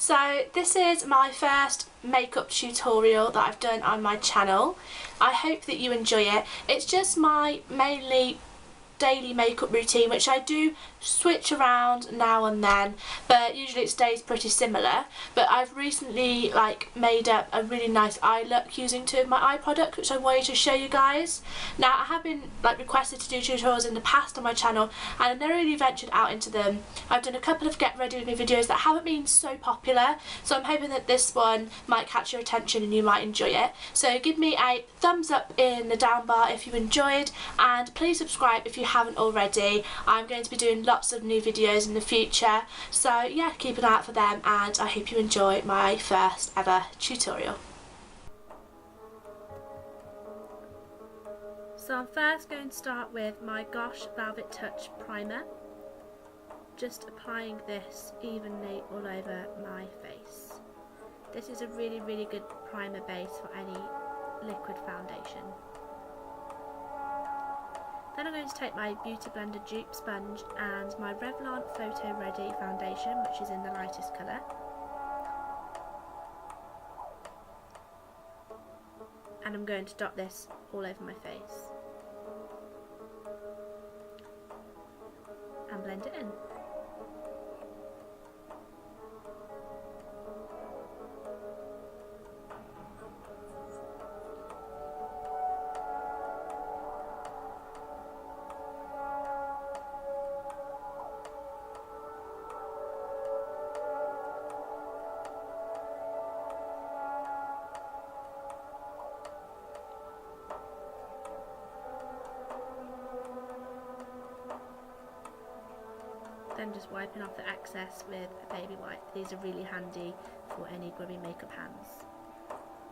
So this is my first makeup tutorial that I've done on my channel. I hope that you enjoy it. It's just my mainly daily makeup routine, which I do switch around now and then, but usually it stays pretty similar. But I've recently made up a really nice eye look using two of my eye products, which I wanted to show you guys. Now I have been requested to do tutorials in the past on my channel, and I've never really ventured out into them. I've done a couple of get ready with me videos that haven't been so popular, so I'm hoping that this one might catch your attention and you might enjoy it. So give me a thumbs up in the down bar if you enjoyed, and please subscribe if you haven't already. I'm going to be doing lots of new videos in the future, so yeah, keep an eye out for them, and I hope you enjoy my first ever tutorial. So I'm first going to start with my Gosh Velvet Touch primer, just applying this evenly all over my face. This is a really good primer base for any liquid foundation. Then I'm going to take my Beauty Blender dupe sponge and my Revlon Photo Ready foundation, which is in the lightest colour. And I'm going to dot this all over my face. And blend it in. Then just wiping off the excess with a baby wipe. These are really handy for any grubby makeup hands.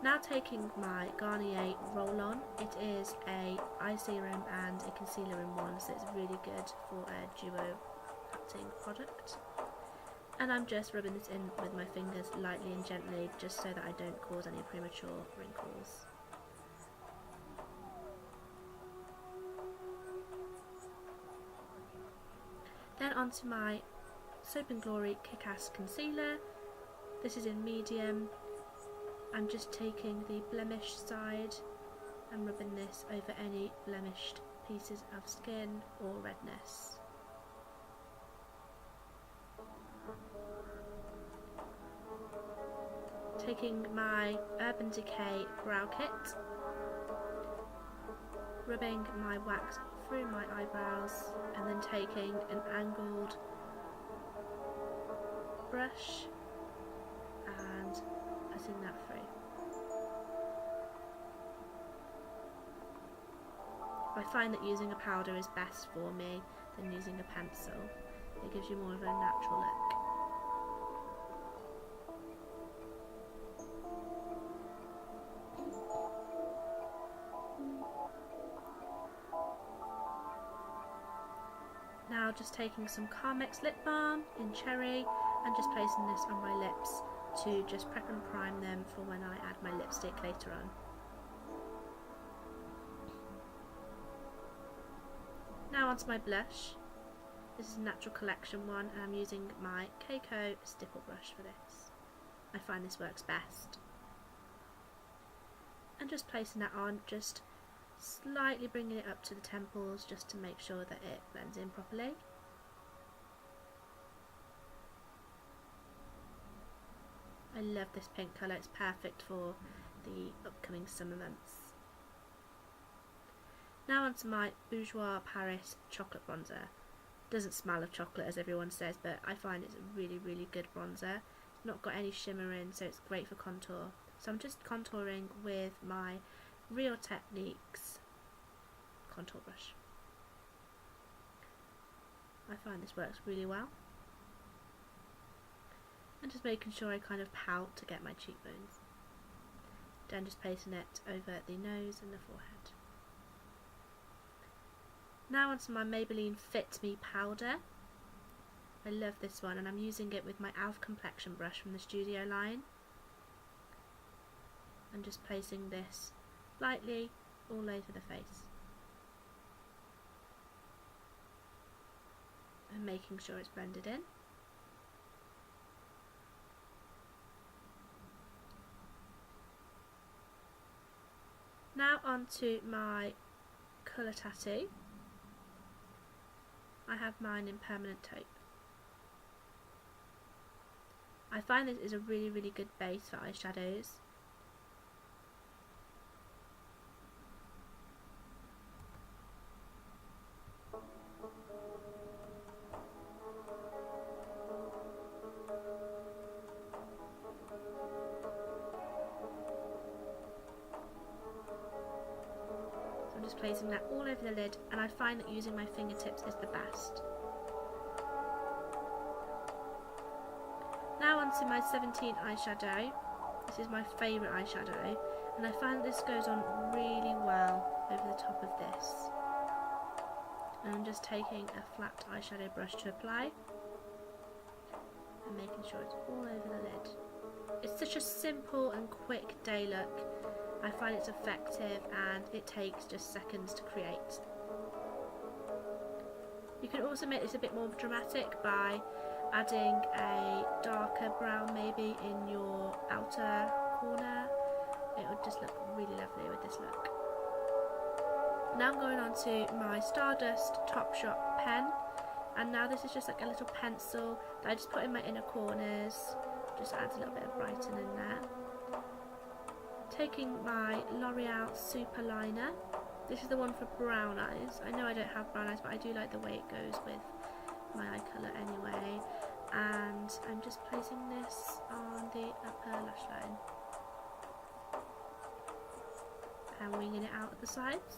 Now taking my Garnier roll-on. It is a eye serum and a concealer in one, so it's really good for a duo acting product. And I'm just rubbing this in with my fingers lightly and gently, just so that I don't cause any premature wrinkles. Then onto my Soap & Glory Kick-Ass Concealer. This is in medium. I'm just taking the blemish side and rubbing this over any blemished pieces of skin or redness. Taking my Urban Decay Brow Kit, rubbing my wax through my eyebrows, and then taking an angled brush and putting that through. I find that using a powder is best for me than using a pencil. It gives you more of a natural look. Now just taking some Carmex lip balm in Cherry and just placing this on my lips to just prep and prime them for when I add my lipstick later on. Now onto my blush. This is a Natural Collection one, and I'm using my Keiko stipple brush for this. I find this works best. And just placing that on, just slightly bringing it up to the temples just to make sure that it blends in properly. I love this pink colour, it's perfect for the upcoming summer months. Now onto my Bourjois Paris chocolate bronzer. Doesn't smell of chocolate as everyone says, but I find it's a really good bronzer. It's not got any shimmer in, so it's great for contour. So I'm just contouring with my Real Techniques contour brush. I find this works really well. And just making sure I kind of pout to get my cheekbones. Then just placing it over the nose and the forehead. Now onto my Maybelline Fit Me powder. I love this one, and I'm using it with my e.l.f. complexion brush from the Studio line. And just placing this lightly all over the face. And making sure it's blended in. Now onto my colour tattoo. I have mine in permanent tape. I find this is a really good base for eyeshadows. I'm just placing that all over the lid, and I find that using my fingertips is the best. Now onto my 17 eyeshadow. This is my favourite eyeshadow, and I find that this goes on really well over the top of this. And I'm just taking a flat eyeshadow brush to apply and making sure it's all over the lid. It's such a simple and quick day look. I find it's effective and it takes just seconds to create. You can also make this a bit more dramatic by adding a darker brown maybe in your outer corner. It would just look really lovely with this look. Now I'm going on to my Stardust Topshop pen, and now this is just like a little pencil that I just put in my inner corners, just adds a little bit of brightening there. Taking my L'Oreal Super Liner. This is the one for brown eyes. I know I don't have brown eyes, but I do like the way it goes with my eye colour anyway. And I'm just placing this on the upper lash line and winging it out at the sides.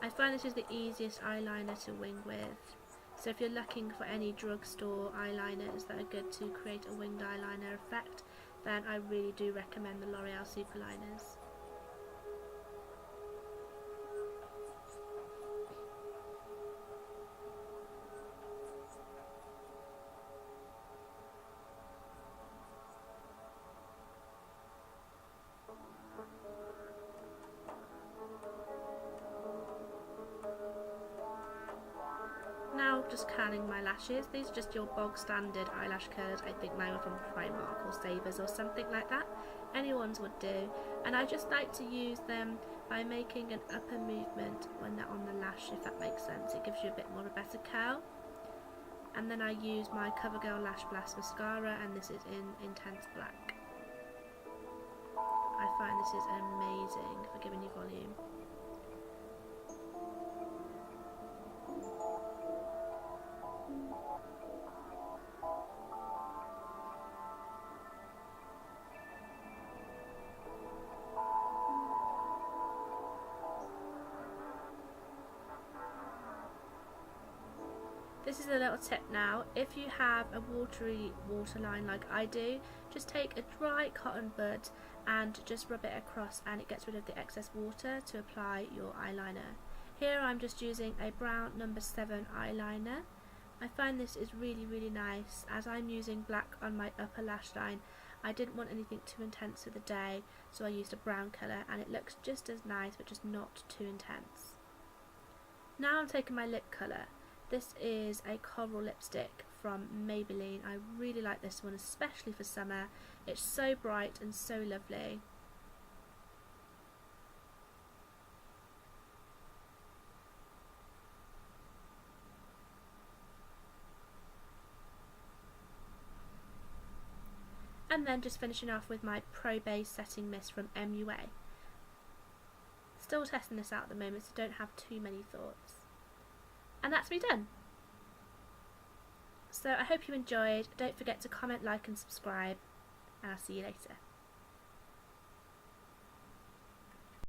I find this is the easiest eyeliner to wing with. So if you're looking for any drugstore eyeliners that are good to create a winged eyeliner effect, then I really do recommend the L'Oreal Super Liners. Now just curling my lashes. These are just your bog standard eyelash curlers. I think mine were from Primark or Savers or something like that. Anyone's would do. And I just like to use them by making an upper movement when they're on the lash, if that makes sense. It gives you a bit more of a better curl. And then I use my CoverGirl Lash Blast mascara, and this is in Intense Black. I find this is amazing for giving you volume. This is a little tip now. If you have a watery waterline like I do, just take a dry cotton bud and just rub it across, and it gets rid of the excess water to apply your eyeliner. Here I'm just using a brown number 7 eyeliner. I find this is really nice. As I'm using black on my upper lash line, I didn't want anything too intense for the day, so I used a brown colour, and it looks just as nice but just not too intense. Now I'm taking my lip colour. This is a coral lipstick from Maybelline. I really like this one, especially for summer. It's so bright and so lovely. And then just finishing off with my Pro Base Setting Mist from MUA. Still testing this out at the moment, so don't have too many thoughts. And that's me done. So I hope you enjoyed. Don't forget to comment, like and subscribe, and I'll see you later.